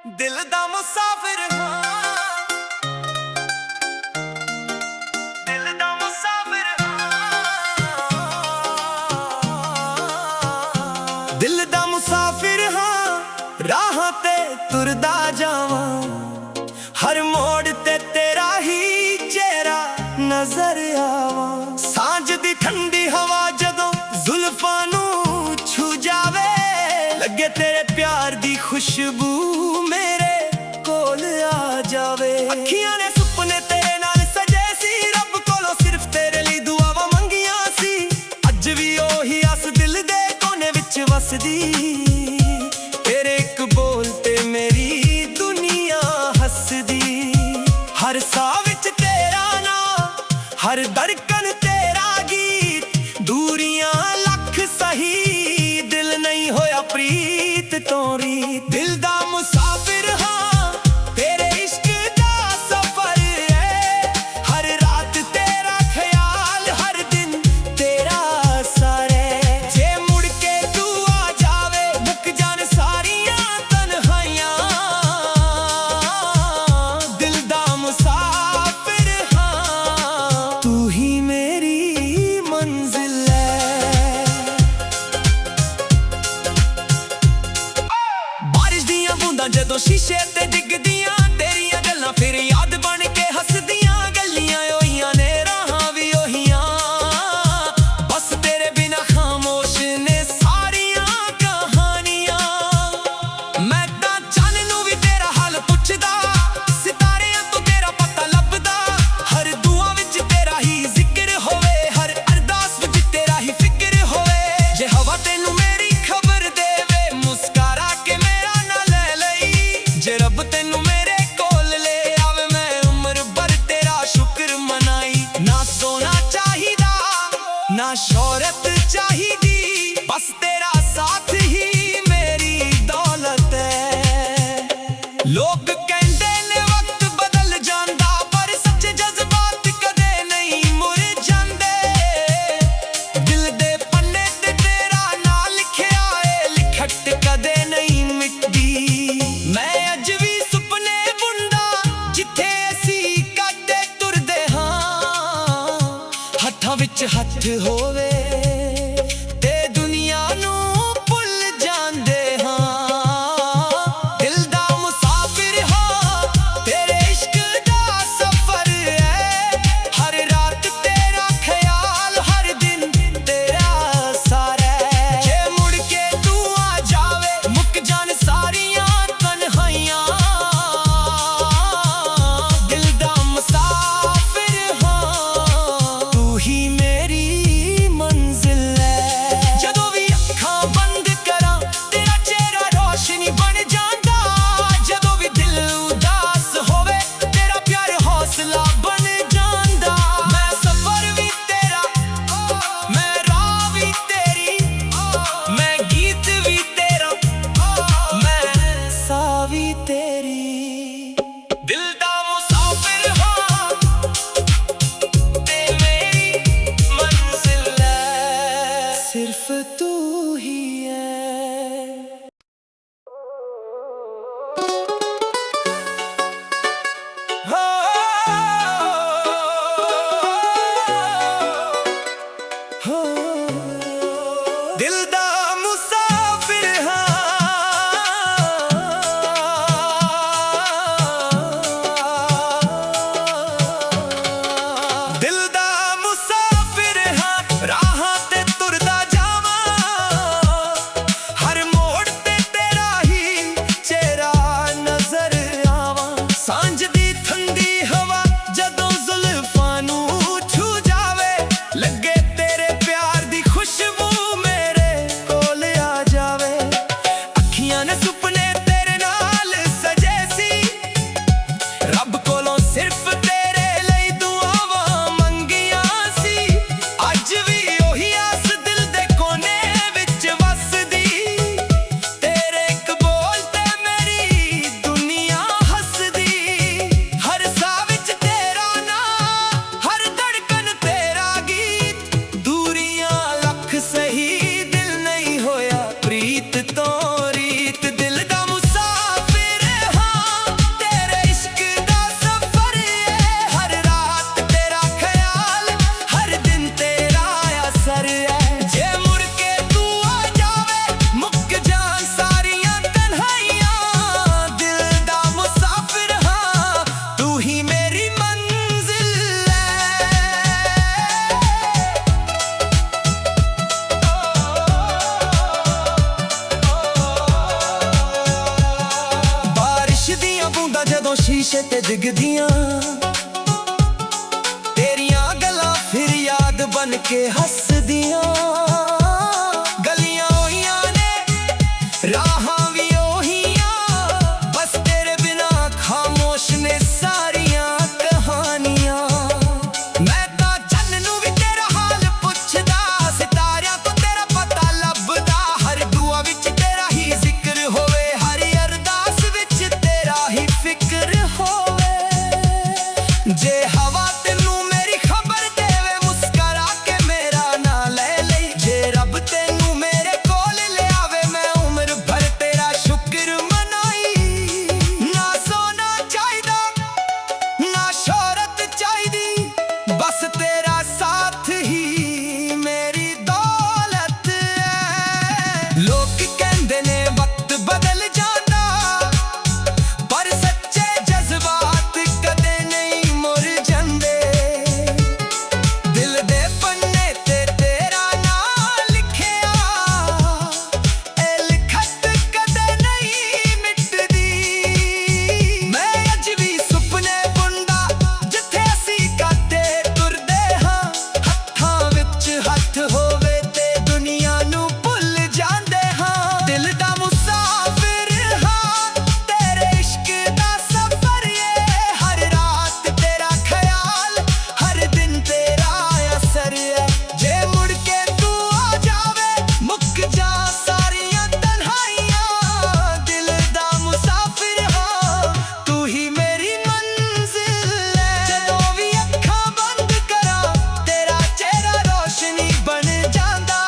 दिल दा मुसाफिर हाँ, दिल दा मुसाफिर हाँ, दिल दा मुसाफिर हाँ, राहां ते तुरदा जावां, हर मोड़ ते तेरा ही चेहरा नजर आवां। सांझ दी ठंडी हवा जदों जुल्फां नूं छू जावे, लगे तेरे प्यार दी खुशबू मेरे कोल आ जावे। अखियां ने सुपने तेरे नाल सजे सी, रब कोलों सिर्फ तेरे लिए दुआवां मंगियां सी। अज भी ओही आस दिल दे कोने विच वसदी, तेरे एक बोल ते मेरी दुनिया हसदी। हर साह विच तेरा नाम, हर धड़कन तेरा गीत, दूरियां लख सही दिल नहीं होया प्रीत तो रीत। दिल दा मुसाफिर हाँ, तेरे इश्क दा सफर है, हर रात तेरा ख्याल, हर दिन तेरा असर है। जे मुड़ के तू आ जावे, मुक जान सारियां तन्हाइयां, दिल दा मुसाफिर हाँ, तू ही मेरी मंजिल है। बारिश दियां बूंदां जदों शीशे ते डिगदियां, तेरियां गल्लां फिर याद बन के हसदियां। गल्लियां ओहियां ने राहां भी ओहियां, बस तेरे बिना खामोश ने सारियां कहानियां। मैं तां चन्न नूं भी तेरा हाल पुछदा, सितारियां तो तेरा पता लभदा। हर दुआ विच तेरा ही जिक्र होवे, हर अरदास विच तेरा ही फिक्र होवे। जे हवा तैनूं मेरी खबर देवे, मुस्कुरा के मेरा ना ले लई। जे रब तैनूं मेरे कोल ले आवे, मैं उम्र भर तेरा शुक्र मनाई। ना सोना चाहिदा ना शोहरत चाहिदी, बस तेरा साथ ही मेरी दौलत है। लोग कहंदे ने वक्त बदल जांदा, पर सच्चे जज्बात कदे नहीं मुरझांदे। दिल दे पन्ने ते तेरा नाम लिखिया है, लिखट कदे नहीं मिटदी। मैं अज भी सुपने बुनदा, जिथे असी कदे तुरदे हां, हत्थां विच हत्थ होवे ते दुनिया नूं भुल जांदे हां। दिल दा मुसाफिर हाँ, तेरे इश्क दा सफर है, हर रात तेरा ख्याल, हर दिन तेरा असर है। जे मुड़ के तू आ जावे, मुक जान सारियां तन्हाइयां, दिल दा मुसाफिर हाँ, तू ही मेरी मंजिल है। जदों भी अखां बंद करां, तेरा चेहरा रोशनी बन जांदा। जदों भी दिल उदास होवे, तेरा प्यार हौसला बन जांदा। मैं सफर भी तेरा, मैं राह भी तेरी, मैं गीत भी तेरा, मैं साह भी तेरी। दिल दा मुसाफिर हाँ, ते मेरी मंजिल है, सिर्फ तू ही है। हो दिल दा मुसाफिर हाँ, दिल दा मुसाफिर हाँ, राहां ते तुरदा जावां, हर मोड़ ते तेरा ही चेहरा नजर आवां। सांझ दी ठंडी हवा जदों जुल्फां नूं छू जावे, लगे तेरे प्यार दी खुशबू मेरे कोल आ जावे। अखियां ने सुपने तेरे नाल सजे सी, रब कोलों सिर्फ तेरे लिए दुआवां मंगियां सी। अज भी ओही आस दिल दे कोने विच वसदी, तेरे एक बोल ते मेरी दुनिया हसदी। हर साह विच तेरा नाम, हर धड़कन तेरा गीत, दूरियां लख सही दिल नहीं होया प्रीत तो रीत। दिल दा मुसाफिर शीशे ते दिखदियां तेरियां गल्लां फिर याद बन के हसदियां गलियां ओहियां ने राहां भी ओहियां बस तेरे बिना खामोश ने सारियां कहानियां मैं तां चन्न नूं भी तेरा हाल पुछदा सितारियां तो तेरा पता लभदा हर दुआ विच तेरा ही जिक्र होवे हर अरदास विच तेरा ही फिक्र होवे जे हवा तेनू मेरी खबर देवे मुस्करा के मेरा ना ले ले जे रब तेनू मेरे कोल ले आवे मैं उम्र भर तेरा शुक्र मनाई ना सोना चाहिदा ना शोहरत चाहिदी बस तेरा साथ ही मेरी दौलत है लोग कहंदे ने वक्त बदल जांदा पर सच्चे जज्बात कदे नहीं मुर जांदे दिल दे पन्ने ते तेरा नाम लिखिया ए लिखत कदे नहीं मिटदी मैं अज भी सुपने बुनदा जिथे असी काटे तुरदे हां हत्थां विच हत्थ होवे ते दुनिया नू भुल जांदे हां दिल दा मुसाफिर हां तेरे इश्क दा सफर ये हर रात तेरा ख्याल हर दिन तेरा असर है जे मुड़ के तू आ जावे मुक जा सारियां तन्हाइयां दिल दा मुसाफिर हां तू ही मेरी मंजिल है जदों भी अखां बंद करा तेरा चेहरा रोशनी बन जांदा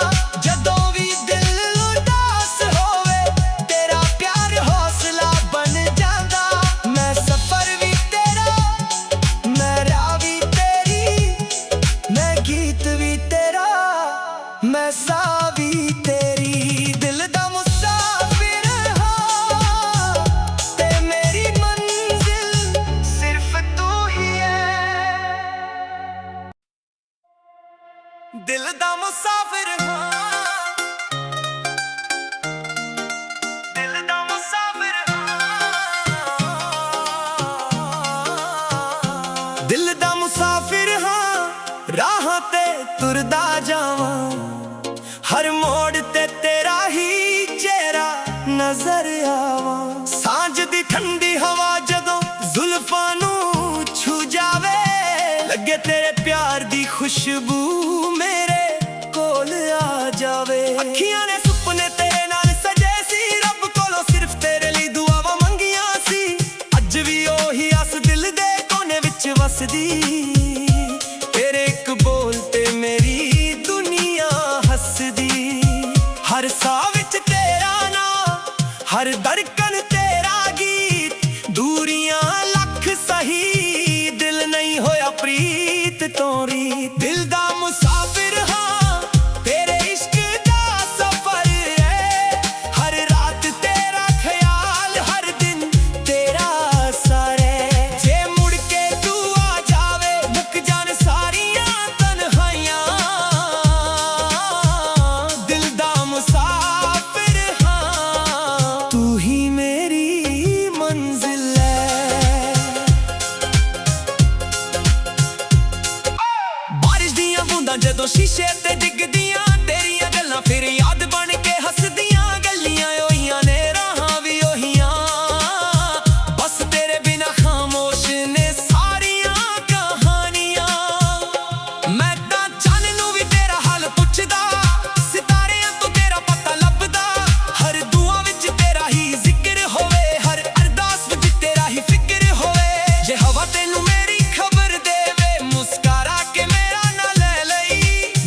जदों भी दिल उदास होवे तेरा प्यार हौसला बन जांदा मैं सफर भी तेरा मैं राह भी तेरी मैं गीत भी तेरा मैं साह भी तेरी दिल दा मुसाफिर हां ते मेरी मंजिल सिर्फ तू ही है दिल दा मुसाफिर हां दिल दा मुसाफिर हां दिल दा मुसाफिर हां राहां ते तुरदा जावां हर मोड़ ते तेरा ही चेहरा नजर आवां सांझ दी ठंडी हवा जदों जुल्फां नूं छू जावे लगे तेरे प्यार दी खुशबू मेरे कोल आ जावे अखियां ने सुपने तेरे नाल सजे सी रब कोलों सिर्फ तेरे लिए दुआवां मंगियां सी अज भी ओही आस दिल दे कोने विच वसदी तेरे एक बोल ते मेरी दुनिया हसदी हर साह विच तेरा नाम हर धड़कन तेरा गीत दूरियां लख सही दिल नहीं होया प्रीत तोरी दिल दा मुसाफिर हां तेरे इश्क दा सफर है हर रात तेरा ख्याल हर दिन तेरा असर है जे मुड़ के तू आ जावे मुक जान सारियां तन्हाइयां दिल दा मुसाफिर हां तू ही मेरी मंजिल है बारिश दियां बूंदां जदों शीशे ते डिगदियां तेरियां गल्लां फिर याद बन के हसदियां गलियां ओहियां ने राहां भी ओहियां बस तेरे बिना खामोश ने सारियां कहानियां मैं तां चन्न नूं भी तेरा हाल पुछदा सितारियां तो तेरा पता लभदा हर दुआ विच तेरा ही जिक्र होवे हर अरदास विच तेरा ही फिक्र होवे जे हवा तेनू मेरी खबर देवे मुस्करा के मेरा ना ले लई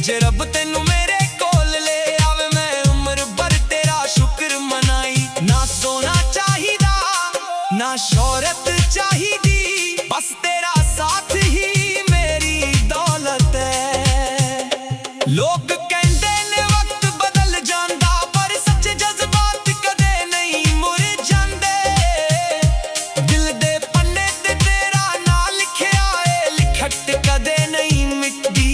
जे रब तेनू मेरे कोल ले आवे मैं उम्र भर तेरा शुक्र मनाई ना सोना चाहिदा ना शोहरत चाहिदी बस तेरा साथ ही मेरी दौलत है लोग कहंदे ने वक्त बदल जांदा पर सच्चे जज्बात कदे नहीं मुर जांदे दिल दे पन्ने ते तेरा नाम लिखिया ए लिखत कदे नहीं मिटदी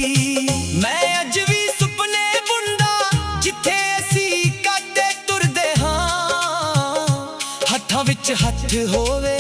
मैं अज भी सुपने बुनदा जिथे असी काटे तुरदे हां हत्थां विच हत्थ होवे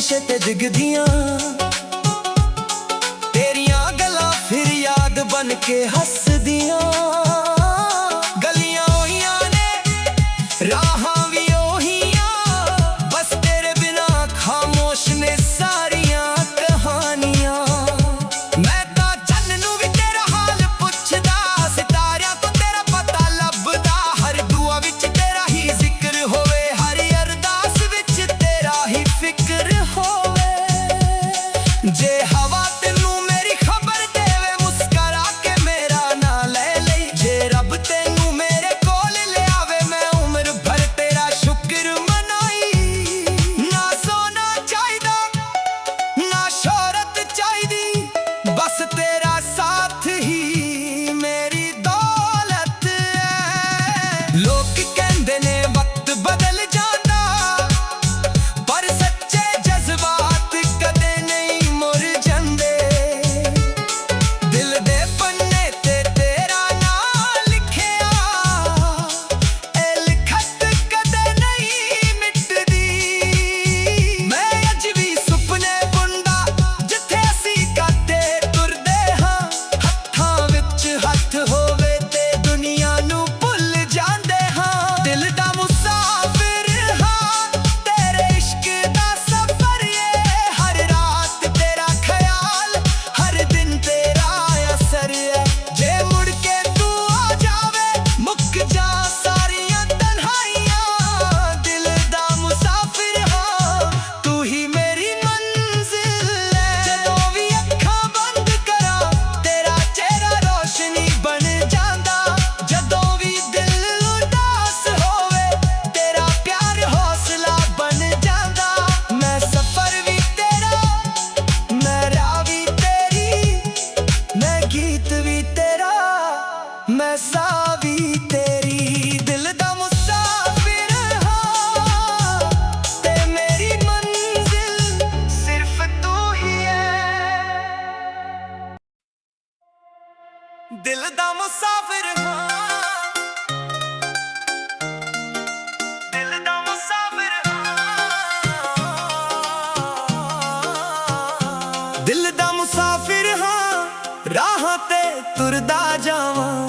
ਸ਼ੀਸ਼ੇ ਤੇ ਦਿਖਦੀਆਂ ਤੇਰੀਆਂ ਗੱਲਾਂ ਫਿਰ ਯਾਦ ਬਣ ਕੇ ਹੱਸਦੀਆਂ ਗਲੀਆਂ ਹੋਈਆਂ ਨੇ ਰਾਹਾਂ ਵੀ ਉਹੀ ਬਸ ਤੇਰੇ ਬਿਨਾ ਖਾਮੋਸ਼ ਨੇ ਸਾਰੀਆਂ ਕਹਾਣੀਆਂ ਮੈਂ ਤਾਂ ਚੰਨ ਨੂੰ ਵੀ ਤੇਰਾ ਹਾਲ ਪੁੱਛਦਾ ਸਿਤਾਰਿਆਂ ਤੋਂ ਤੇਰਾ ਪਤਾ ਲੱਭਦਾ ਹਰ ਦੁਆ ਵਿੱਚ ਤੇਰਾ ਹੀ ਜ਼ਿਕਰ ਹੋਵੇ ਹਰ ਅਰਦਾਸ ਵਿੱਚ ਤੇਰਾ ਹੀ ਫਿਕਰ ਹੋਵੇ ਜੇ ਹਵਾ ਤੈਨੂੰ ਮੇਰੀ ਖਬਰ ਦੇਵੇ ਮੁਸਕਰਾ ਕੇ ਮੇਰਾ ਨਾਂ ਲੈ ਲਈ ਜੇ ਰੱਬ ਤੈਨੂੰ ਮੇਰੇ ਕੋਲ ਲਿਆਵੇ ਮੈਂ ਉਮਰ ਭਰ ਤੇਰਾ ਸ਼ੁਕਰ ਮਨਾਈ ਨਾ ਸੋਨਾ ਚਾਹੀਦਾ ਨਾ ਸ਼ੋਹਰਤ ਚਾਹੀਦੀ ਬਸ ਤੇਰਾ ਸਾਥ ਹੀ ਮੇਰੀ ਦੌਲਤ ਹੈ ਲੋਕ ਕਹਿੰਦੇ ਨੇ ਵਕਤ ਬਦਲ ਜਾਂਦਾ ਪਰ ਸੱਚੇ ਜਜ਼ਬਾਤ ਕਦੇ ਨਹੀਂ ਮੁਰਝਾਉਂਦੇ ਦਿਲ ਦੇ ਪੰਨੇ ਤੇ ਤੇਰਾ ਨਾਂ ਲਿਖਿਆ ਇਹ ਲਿਖਤ ਕਦੇ ਨਹੀਂ ਮਿਟਦੀ ਮੈਂ ਅੱਜ ਵੀ ਸੁਪਨੇ ਬੁਣਦਾ ਜਿੱਥੇ ਅਸੀਂ ਕਾਤੇ ਤੁਰਦੇ ਹਾਂ ਹੱਥਾਂ ਵਿੱਚ ਹੱਥ ਹੋਵੇ ਤੇ ਦੁਨੀਆ ਨੂੰ ਭੁੱਲ ਜਾਂਦੇ ਹਾਂ ਦਿਲ ਦਾ ਮੁਸਾਫਿਰ ਹਾਂ ਤੇਰੇ ਇਸ਼ਕ ਦਾ ਸਫ਼ਰ ਏ ਹਰ ਰਾਤ ਤੇਰਾ ਖਿਆਲ ਹਰ ਦਿਨ ਤੇਰਾ ਅਸਰ ਏ ਜੇ ਮੁੜ ਕੇ ਤੂੰ ਆ ਜਾਵੇ ਮੁੱਕ ਜਾ ਸਾਰੀਆਂ ਤਨਹਾਈਆਂ ਦਿਲ ਦਾ ਮੁਸਾਫਿਰ ਹਾਂ ਤੂੰ ਹੀ ਮੇਰੀ ਮੰਜ਼ਿਲ ਏ ਜਦੋਂ ਵੀ ਅੱਖਾਂ ਬੰਦ ਕਰਾਂ ਤੇਰਾ ਚਿਹਰਾ ਰੋਸ਼ਨੀ ਬਣ ਜਾਂਦਾ ਜਦੋਂ ਵੀ ਦਿਲ ਉਦਾਸ ਹੋਵੇ ਤੇਰਾ ਪਿਆਰ ਹੌਸਲਾ ਬਣ ਜਾਂਦਾ ਮੈਂ ਸਫ਼ਰ ਵੀ ਤੇਰਾ ਮੈਂ ਰਾਹ ਵੀ ਤੇਰੀ ਮੈਂ ਗੀਤ ਵੀ ਤੇਰਾ ਮੈਂ ਸਾਹ ਵੀ ਤੇਰੀ ਦਿਲ ਦਾ ਮੁਸਾਫਿਰ ਹਾਂ ਤੇ ਮੇਰੀ ਮੰਜ਼ਿਲ ਸਿਰਫ ਤੂੰ ਹੀ ਹੈ ਦਿਲ ਦਾ ਮੁਸਾਫਿਰ ਹਾਂ ਦਿਲ ਦਾ ਮੁਸਾਫਿਰ ਹਾਂ ਦਿਲ ਦਾ ਮੁਸਾਫਿਰ ਹਾਂ ਰਾਹਾਂ ਤੇ ਤੁਰਦਾ ਜਾਵਾਂ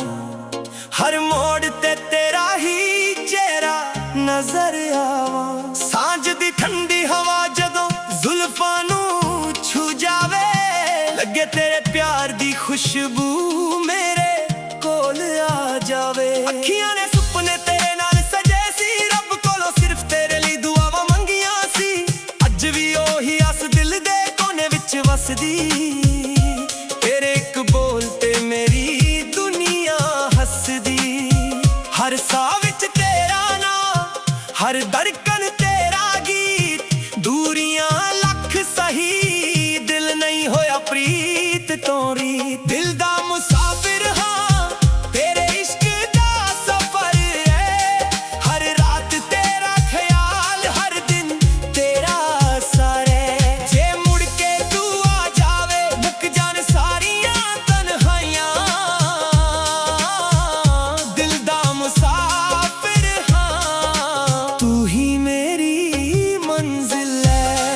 ਹਰ ਮੋੜ ਤੇ ਤੇਰਾ ਹੀ ਚਿਹਰਾ ਨਜ਼ਰ ਆਵਾਂ ਸਾਂਝ ਦੀ ਠੰਡੀ ਹਵਾ ਜਦੋਂ ਜ਼ੁਲਫਾਂ ਨੂੰ ਛੂ ਜਾਵੇ ਲੱਗੇ ਤੇਰੇ ਪਿਆਰ ਦੀ ਖੁਸ਼ਬੂ ਮੇਰੇ ਕੋਲ ਆ ਜਾਵੇ ਅੱਖੀਆਂ ਨੇ ਸੁਪਨੇ ਤੇਰੇ ਨਾਲ ਸਜੇ ਸੀ ਰੱਬ ਕੋਲੋਂ ਸਿਰਫ ਤੇਰੇ ਲਈ ਦੁਆਵਾਂ ਮੰਗੀਆਂ ਸੀ ਅੱਜ ਵੀ ਉਹੀ ਆਸ ਦਿਲ ਦੇ ਕੋਨੇ ਵਿੱਚ ਵਸਦੀ ਤੇਰੇ ਇੱਕ ਬੋਲ ਤੇ ਮੇਰੀ ਦੁਨੀਆ ਹੱਸਦੀ ਹਰ ਸਾਹ ਵਿੱਚ ਤੇਰਾ ਨਾਂ ਹਰ ਧੜਕਨ ਤੇਰਾ ਗੀਤ ਦੂਰੀਆਂ ਲੱਖ ਸਹੀ ਦਿਲ ਨਹੀਂ ਹੋਇਆ ਪ੍ਰੀਤ ਤੋਂ ਰੀਤ ਦਿਲ ਦਾ ਮੁਸਾਫਿਰ ਹਾਂ ਤੇਰੇ ਇਸ਼ਕ ਦਾ ਸਫ਼ਰ ਏ ਹਰ ਰਾਤ ਤੇਰਾ ਖਿਆਲ ਹਰ ਦਿਨ ਤੇਰਾ ਅਸਰ ਏ ਜੇ ਮੁੜ ਕੇ ਤੂੰ ਆ ਜਾਵੇ ਮੁੱਕ ਜਾਣ ਸਾਰੀਆਂ ਤਨਹਾਈਆਂ ਦਿਲ ਦਾ ਮੁਸਾਫਿਰ ਹਾਂ ਤੂੰ ਹੀ ਮੇਰੀ ਮੰਜ਼ਿਲ ਹੈ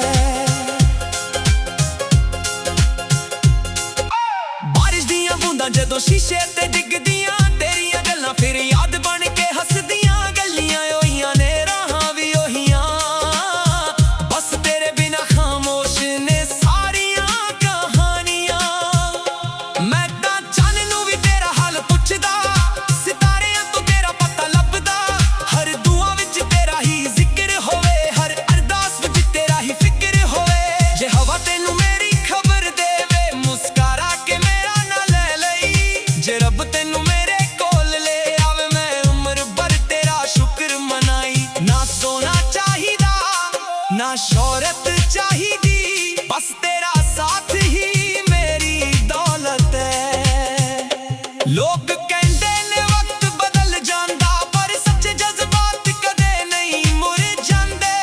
ਬਾਰਿਸ਼ ਦੀਆਂ ਬੂੰਦਾਂ ਜਦੋਂ ਸ਼ੀਸ਼ੇ ਤੇ ਡਿੱਗਦੀਆਂ ਤੇਰੀਆਂ ਗੱਲਾਂ ਫਿਰ ਯਾਦ ਬਣ ਕੇ ਹੱਸਦੀਆਂ ਗਲੀਆਂ ਹੋਈਆਂ ਨੇ ਰਾਹਾਂ ਵੀ ਉਹੀ ਬਸ ਤੇਰੇ ਬਿਨਾ ਖਾਮੋਸ਼ ਨੇ ਸਾਰੀਆਂ ਕਹਾਣੀਆਂ ਮੈਂ ਤਾਂ ਚੰਨ ਨੂੰ ਵੀ ਤੇਰਾ ਹਾਲ ਪੁੱਛਦਾ ਸਿਤਾਰਿਆਂ ਤੋਂ ਤੇਰਾ ਪਤਾ ਲੱਭਦਾ ਹਰ ਦੁਆ ਵਿੱਚ ਤੇਰਾ ਹੀ ਜ਼ਿਕਰ ਹੋਵੇ ਹਰ ਅਰਦਾਸ ਵਿੱਚ ਤੇਰਾ ਹੀ ਫਿਕਰ ਹੋਵੇ ਜੇ ਹਵਾ ਤੈਨੂੰ ਮੇਰੀ ਖਬਰ ਦੇਵੇ ਮੁਸਕਰਾ ਕੇ ਮੇਰਾ ਨਾਂ ਲੈ ਲਈ ਜੇ ਰੱਬ ਤੈਨੂੰ ਮੇਰੇ ਕੋਲ ਲੈ ਆਵੇ ਮੈਂ ਉਮਰ ਭਰ ਤੇਰਾ ਸ਼ੁਕਰ ਮਨਾਈ ਨਾ ਸੋਨਾ ਚਾਹੀਦਾ ਨਾ ਸ਼ੋਹਰਤ ਚਾਹੀਦੀ ਬਸ ਤੇਰਾ ਸਾਥ ਹੀ ਮੇਰੀ ਦੌਲਤ ਹੈ ਲੋਕ ਕਹਿੰਦੇ ਨੇ ਵਕਤ ਬਦਲ ਜਾਂਦਾ ਪਰ ਸੱਚੇ ਜਜ਼ਬਾਤ ਕਦੇ ਨਹੀਂ ਮੁਰਝਾਉਂਦੇ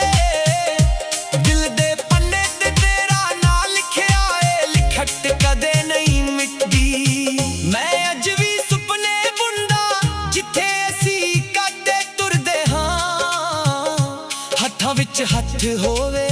ਦਿਲ ਦੇ ਪੰਨੇ ਤੇ ਤੇਰਾ ਨਾਂ ਲਿਖਿਆ ਏ ਲਿਖਤ ਕਦੇ ਨਹੀਂ ਮਿਟਦੀ ਮੈਂ ਅੱਜ ਵੀ ਸੁਪਨੇ ਬੁਣਦਾ ਜਿੱਥੇ ਅਸੀਂ ਕਾਤੇ ਤੁਰਦੇ ਹਾਂ ਹੱਥਾਂ ਵਿੱਚ ਹੱਥ ਹੋਵੇ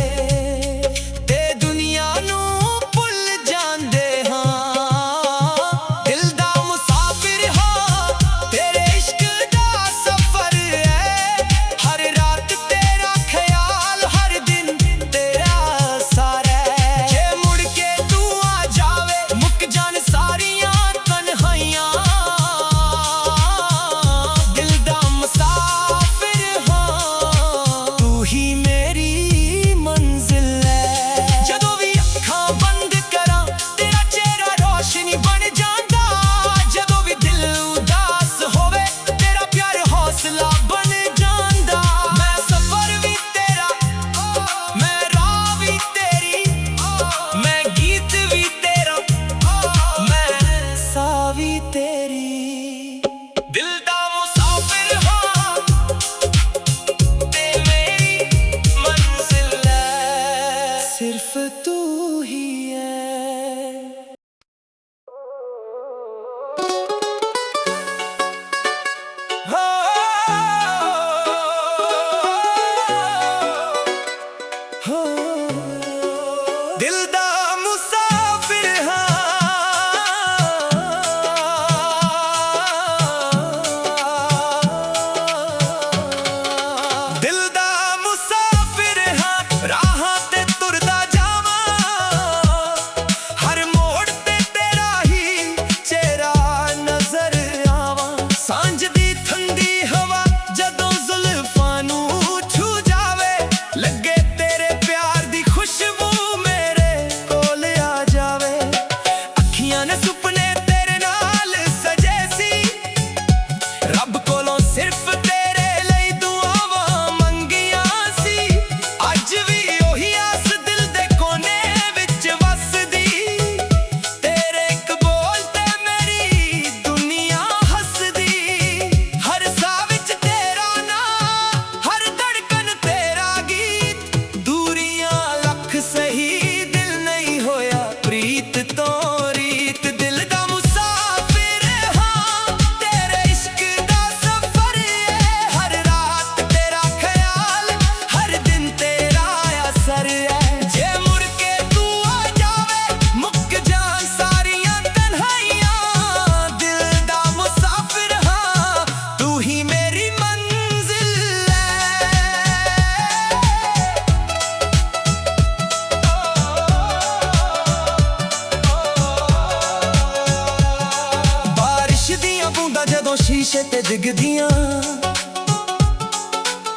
शीशे ते दिखदियां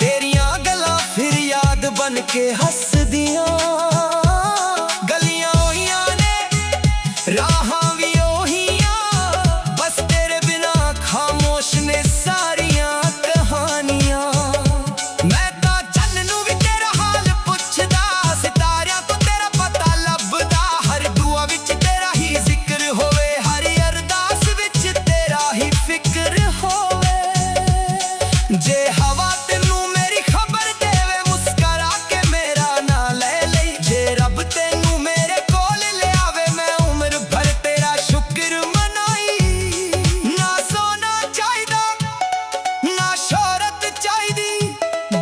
तेरियां गल्लां फिर याद बन के हसदियां गलियां ओहियां ने राहां भी ओहियां बस तेरे बिना खामोश ने सारियां कहानियां मैं तां चन्न नूं भी तेरा हाल पुछदा सितारियां तो तेरा पता लभदा हर दुआ विच तेरा ही जिक्र होवे हर अरदास विच तेरा ही फिक्र होवे जे हवा तेनू मेरी खबर देवे मुस्करा के मेरा ना ले लई जे रब तेनू मेरे कोल ले आवे मैं उम्र भर तेरा शुक्र मनाई ना सोना चाहिदा ना शोहरत चाहिदी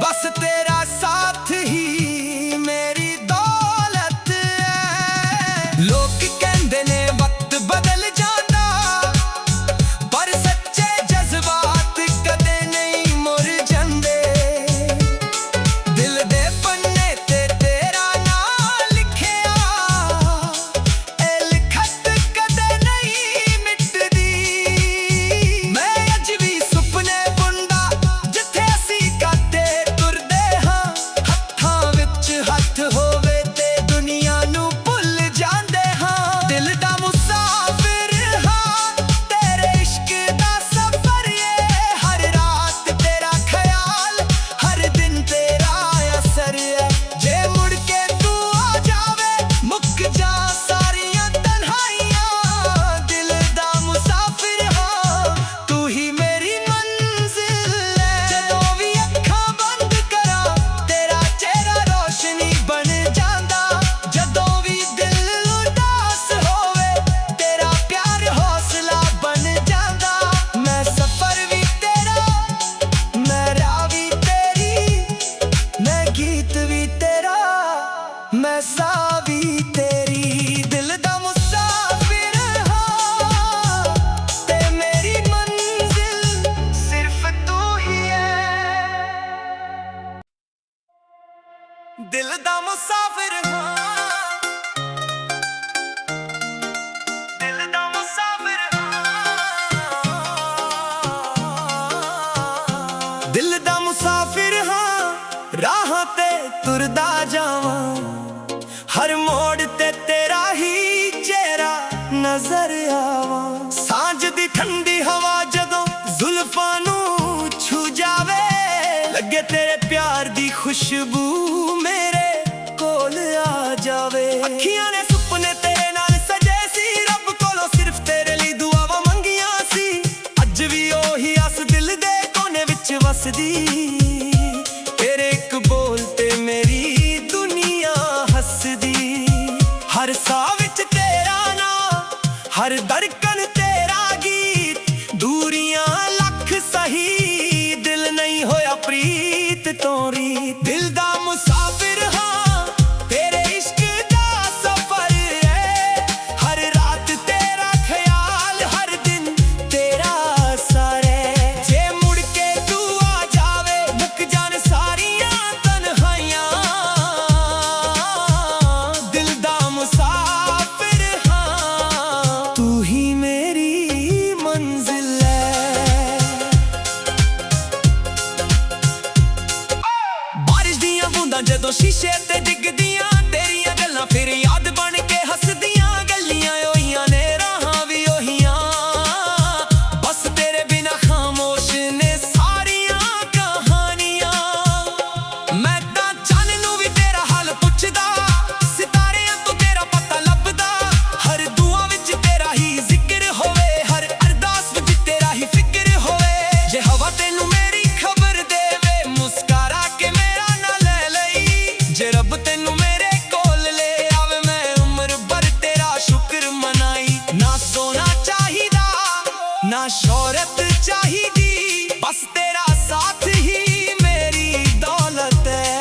बस तेरा साथ ही मेरी दौलत है लोग कहंदे ने वक्त बदल जांदा पर सच्चे जज्बात कदे नहीं मुर जांदे दिल दे पन्ने ते तेरा नाम लिखिया ए लिखत कदे नहीं मिटदी मैं अज भी सुपने बुनदा जिथे असी काटे तुरदे हां हत्थां विच हत्थ होवे ते दुनिया नू भुल जांदे हां दिल दा मुसाफिर हां तेरे इश्क दा सफर ये हर रात तेरा ख्याल हर दिन तेरा असर है जे मुड़ के तू आ जावे मुक जा सारियां तन्हाइयां दिल दा मुसाफिर हां तू ही मेरी मंजिल है जदों भी अखां बंद करा तेरा चेहरा रोशनी बन जांदा जदों भी दिल उदास होवे तेरा प्यार हौसला बन जांदा मैं सफर भी तेरा मैं राह भी तेरी मैं गीत भी तेरा मैं सा भी तेरी दिल दा मुसाफिर हां ते मेरी मंजिल सिर्फ तू ही है दिल दा मुसाफिर हां दिल दा मुसाफिर हां दिल दा मुसाफिर हां राहां ते तुरदा जावां हर मोड़ ते तेरा ही चेहरा नजर आवां सांझ दी ठंडी हवा जदों जुल्फां नूं छू जावे लगे तेरे प्यार दी खुशबू मेरे कोल आ जावे अखियां ने सुपने तेरे नाल सजे सी रब कोलों सिर्फ तेरे लिए दुआवां मंगियां सी अज भी ओही आस दिल दे कोने विच वसदी तेरे एक बोल ते मेरी दुनिया हसदी हर साह विच तेरा नाम हर धड़कन तेरा गीत दूरियां लख सही दिल नहीं होया प्रीत तो रीत दिल दा मुसाफिर हां तेरे इश्क दा सफर है हर रात तेरा ख्याल हर दिन तेरा असर है जे मुड़ के तू आ जावे मुक जान सारियां तन्हाइयां दिल दा मुसाफिर हां तू ही मेरी मंजिल है बारिश दियां बूंदां जदों शीशे ते डिगदियां तेरियां गल्लां फिर याद बन के हसदियां गलियां ओहियां ने राहां भी ओहियां बस तेरे बिना खामोश ने सारियां कहानियां मैं तां चन्न नूं भी तेरा हाल पुछदा सितारियां तो तेरा पता लभदा हर दुआ विच तेरा ही जिक्र होवे हर अरदास विच तेरा ही फिक्र होवे जे हवा तेनू मेरी खबर देवे मुस्करा के मेरा ना ले लई जे रब तेनू मेरे कोल ले आवे मैं उम्र भर तेरा शुक्र मनाई ना सोना चाहिदा ना शोहरत चाहिदी बस तेरा साथ ही मेरी दौलत है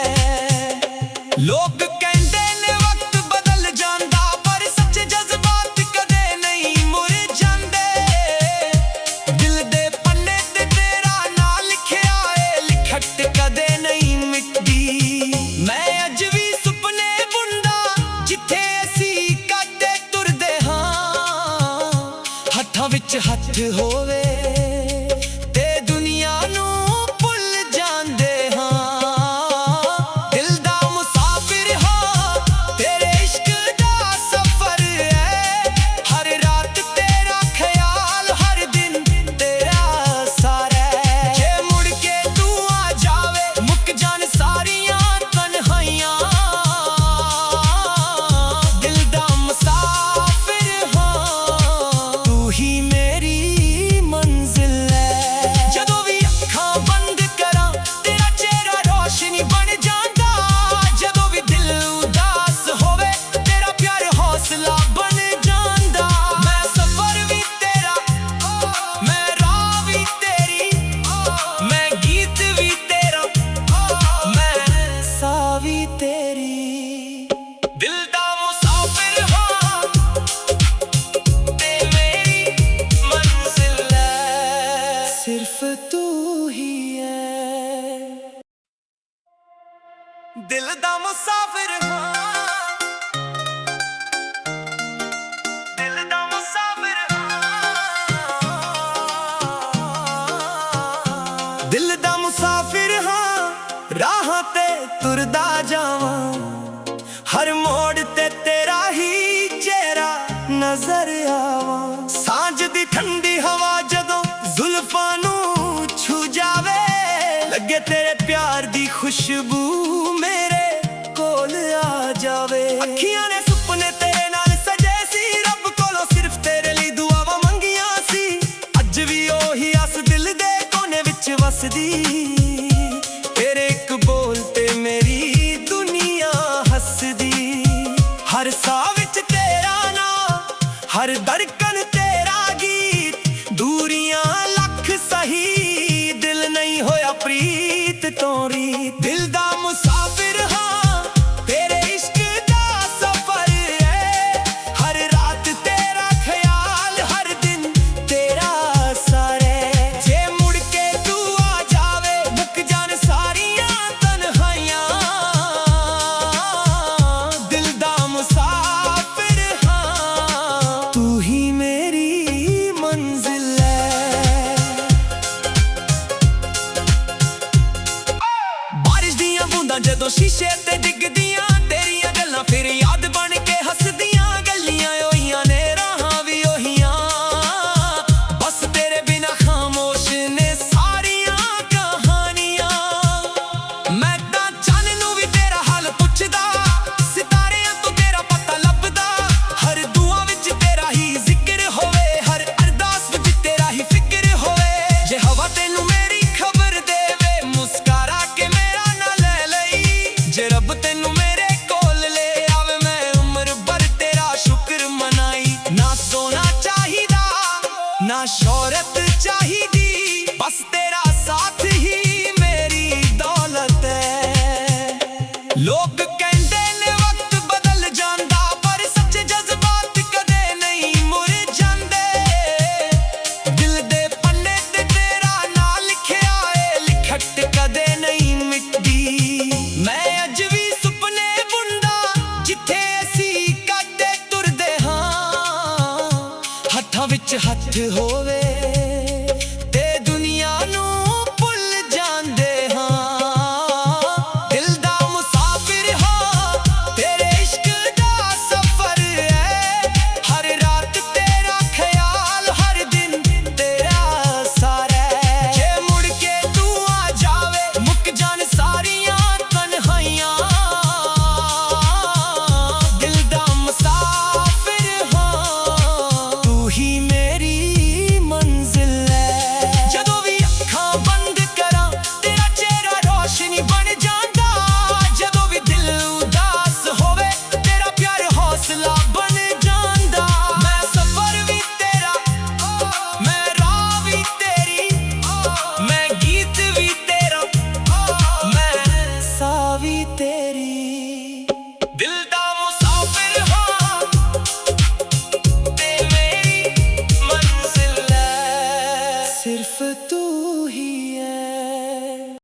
लोग कहंदे ने वक्त बदल जांदा पर सच्चे जज्बात कदे नहीं मुर जांदे दिल दे पन्ने ते तेरा नाम लिखिया ए लिखत कदे नहीं मिटदी मैं अज भी सुपने बुनदा जिथे असी काटे तुरदे हां हत्थां विच हत्थ होवे ਦਿਲ ਦਾ ਮੁਸਾਫਿਰ ਹਾਂ, ਰਾਹਾਂ ਤੇ ਤੁਰਦਾ ਜਾਵਾਂ, ਹਰ ਮੋੜ ਤੇ ਤੇਰਾ ਹੀ ਚਿਹਰਾ ਨਜ਼ਰ ਆਵਾਂ। ਸਾਂਝ ਦੀ ਠੰਡੀ ਹਵਾ ਜਦੋਂ ਜ਼ੁਲਫਾਂ ਨੂੰ ਛੂ ਜਾਵੇ, ਲੱਗੇ ਤੇਰੇ ਪਿਆਰ ਦੀ ਖੁਸ਼ਬੂ ਮੇਰੇ ਕੋਲ ਆ ਜਾਵੇ। ਅੱਖੀਆਂ ਨੇ ਸੁਪਨੇ ਤੇਰੇ ਨਾਲ ਸਜੇ ਸੀ, ਰੱਬ ਕੋਲੋਂ ਸਿਰਫ ਤੇਰੇ ਲਈ ਦੁਆਵਾਂ ਮੰਗੀਆਂ ਸੀ। ਅੱਜ ਵੀ ਉਹੀ ਆਸ ਦਿਲ ਦੇ ਕੋਨੇ ਵਿੱਚ ਵਸਦੀ, ਤੇਰੇ ਇੱਕ ਬੋਲ ਤੇ ਮੇਰੀ ਦੁਨੀਆ ਹੱਸਦੀ। ਹਰ ਸਾਹ ਵਿੱਚ ਤੇਰਾ ਨਾਂ, ਹਰ ਧੜਕਨ ਤੇਰਾ ਗੀਤ, ਦੂਰੀਆਂ ਲੱਖ ਸਹੀ, ਦਿਲ ਨਹੀਂ ਹੋਇਆ ਪ੍ਰੀਤ ਤੋਂ ਰੀਤ। ਦਿਲ ਦਾ ਮੁਸਾਫਿਰ ਹਾਂ, ਤੇਰੇ ਇਸ਼ਕ ਦਾ ਸਫ਼ਰ ਹੈ, ਹਰ ਰਾਤ ਤੇਰਾ ਖਿਆਲ, ਹਰ ਦਿਨ ਤੇਰਾ ਅਸਰ ਹੈ। ਜੇ ਮੁੜ ਕੇ ਤੂੰ ਆ ਜਾਵੇ, ਮੁੱਕ ਜਾਣ ਸਾਰੀਆਂ ਤਨਹਾਈਆਂ, ਦਿਲ ਦਾ ਮੁਸਾਫਿਰ ਹਾਂ, ਤੂੰ ਹੀ ਮੇਰੀ ਮੰਜ਼ਿਲ ਹੈ। ਬਾਰਿਸ਼ ਦੀਆਂ ਬੂੰਦਾਂ ਜਦੋਂ ਸ਼ੀਸ਼ੇ ਤੇ ਡਿੱਗਦੀਆਂ, ਤੇਰੀਆਂ ਗੱਲਾਂ ਫਿਰ ਯਾਦ ਬਣ ਕੇ ਹੱਸਦੀਆਂ। ਗਲੀਆਂ ਉਹੀਆਂ ਨੇ, ਰਾਹਾਂ ਵੀ ਉਹੀਆਂ, ਬਸ ਤੇਰੇ ਬਿਨਾਂ ਖਾਮੋਸ਼ ਨੇ ਸਾਰੀਆਂ ਕਹਾਣੀਆਂ। ਮੈਂ ਤਾਂ ਚੰਨ ਨੂੰ ਵੀ ਤੇਰਾ ਹਾਲ ਪੁੱਛਦਾ, ਸਿਤਾਰਿਆਂ ਤੋਂ ਤੇਰਾ ਪਤਾ ਲੱਭਦਾ, ਹਰ ਦੁਆ ਵਿੱਚ ਤੇਰਾ ਹੀ ਜ਼ਿਕਰ ਹੋਵੇ, ਹਰ ਅਰਦਾਸ ਵਿੱਚ ਤੇਰਾ ਹੀ ਫਿਕਰ ਹੋਵੇ। ਜੇ ਹਵਾ ਤੈਨੂੰ ਮੇਰੀ ਖਬਰ ਦੇਵੇ, ਮੁਸਕਰਾ ਕੇ ਮੇਰਾ ਨਾਂ ਲੈ ਲਈ, ਜੇ ਰੱਬ ਤੈਨੂੰ ਮੇਰੇ ਕੋਲ ਲੈ ਆਵੇ, ਮੈਂ ਉਮਰ ਭਰ ਤੇਰਾ ਸ਼ੁਕਰ ਮਨਾਈ। ਨਾ ਸੋਨਾ ਚਾਹੀਦਾ, ਨਾ ਸ਼ੋਹਰਤ ਚਾਹੀਦੀ, ਬਸ ਤੇਰਾ ਸਾਥ ਹੀ ਮੇਰੀ ਦੌਲਤ ਹੈ। ਲੋਕ ਕਹਿੰਦੇ ਨੇ ਵਕਤ ਬਦਲ ਜਾਂਦਾ, ਪਰ ਸੱਚੇ ਜਜ਼ਬਾਤ ਕਦੇ ਨਹੀਂ ਮੁਰਝਾਉਂਦੇ। ਦਿਲ ਦੇ ਪੰਨੇ ਤੇ ਤੇਰਾ ਨਾਂ ਲਿਖਿਆ ਏ, ਲਿਖਤ ਕਦੇ ਨਹੀਂ ਮਿਟਦੀ। ਮੈਂ ਅੱਜ ਵੀ ਸੁਪਨੇ ਬੁਣਦਾ, ਜਿੱਥੇ ਅਸੀਂ ਕੱਢੇ ਤੁਰਦੇ ਹਾਂ, ਹੱਥਾਂ ਵਿੱਚ ਹੱਥ ਹੋਵੇ ਤੇ ਦੁਨੀਆ ਨੂੰ ਭੁੱਲ ਜਾਂਦੇ ਹਾਂ। ਦਿਲ ਦਾ ਮੁਸਾਫਿਰ ਹਾਂ, ਤੇਰੇ ਇਸ਼ਕ ਦਾ ਸਫ਼ਰ ਹੈ, ਹਰ ਰਾਤ ਤੇਰਾ ਖਿਆਲ, ਹਰ ਦਿਨ ਤੇਰਾ ਅਸਰ ਹੈ। ਜੇ ਮੁੜ ਕੇ ਤੂੰ ਆ ਜਾਵੇ, ਮੁੱਕ ਜਾਣ ਸਾਰੀਆਂ ਤਨਹਾਈਆਂ, ਦਿਲ ਦਾ ਮੁਸਾਫਿਰ ਹਾਂ, ਤੂੰ ਹੀ ਮੇਰੀ ਮੰਜ਼ਿਲ ਹੈ। ਜਦੋਂ ਵੀ ਅੱਖਾਂ ਬੰਦ ਕਰਾਂ, ਤੇਰਾ ਚਿਹਰਾ ਰੋਸ਼ਨੀ ਬਣ ਜਾਂਦਾ, ਜਦੋਂ ਵੀ ਦਿਲ ਉਦਾਸ ਹੋਵੇ, ਤੇਰਾ ਪਿਆਰ ਹੌਸਲਾ ਬਣ ਜਾਂਦਾ। ਮੈਂ ਸਫ਼ਰ ਵੀ ਤੇਰਾ, ਮੈਂ ਰਾਹ ਵੀ ਤੇਰੀ, ਮੈਂ ਗੀਤ ਵੀ ਤੇਰਾ, ਮੈਂ ਸਾਹ ਵੀ ਤੇਰੀ। ਦਿਲ ਦਾ ਮੁਸਾਫਿਰ ਹਾਂ, ਤੇ ਮੇਰੀ ਮੰਜ਼ਿਲ ਹੈ, ਸਿਰਫ ਤੂੰ ਹੀ।